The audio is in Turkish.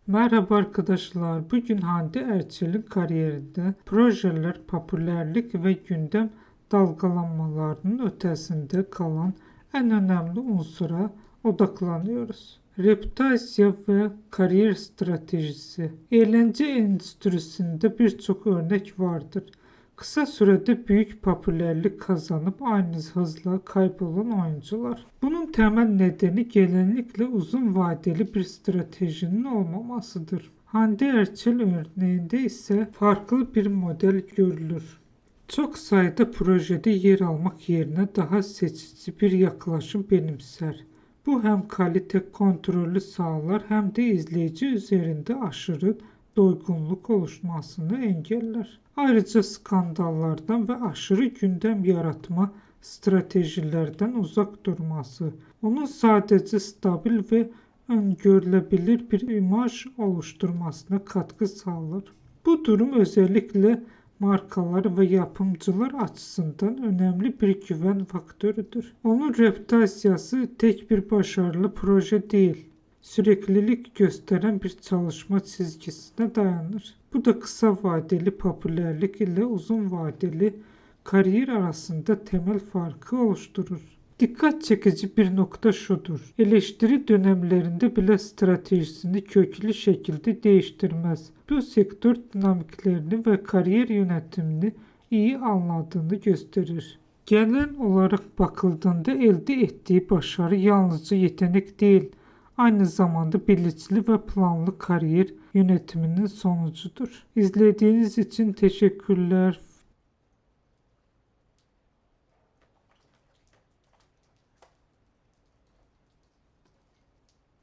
Merhaba arkadaşlar. Bugün Hande Erçel'in kariyerinde projeler, popülerlik ve gündem dalgalanmalarının ötesinde kalan en önemli unsura odaklanıyoruz. Reputasiya ve kariyer stratejisi. Eğlence endüstrisinde birçok örnek vardır. Kısa sürede büyük popülerlik kazanıp aynı hızla kaybolan oyuncular. Bunun temel nedeni genellikle uzun vadeli bir stratejinin olmamasıdır. Hande Erçel örneğinde ise farklı bir model görülür. Çok sayıda projede yer almak yerine daha seçici bir yaklaşım benimser. Bu hem kalite kontrolü sağlar hem de izleyici üzerinde aşırı doygunluk oluşmasını engeller. Ayrıca skandallardan ve aşırı gündem yaratma stratejilerden uzak durması, onun sadece stabil ve öngörülebilir bir imaj oluşturmasına katkı sağlar. Bu durum özellikle markalar ve yapımcılar açısından önemli bir güven faktörüdür. Onun reputasyası tek bir başarılı proje değil, süreklilik gösteren bir çalışma çizgisine dayanır. Bu da kısa vadeli popülerlik ile uzun vadeli kariyer arasında temel farkı oluşturur. Dikkat çekici bir nokta şudur. Eleştiri dönemlerinde bile stratejisini köklü şekilde değiştirmez. Bu sektör dinamiklerini ve kariyer yönetimini iyi anladığını gösterir. Genel olarak bakıldığında elde ettiği başarı yalnızca yetenek değil, aynı zamanda bilinçli ve planlı kariyer yönetiminin sonucudur. İzlediğiniz için teşekkürler.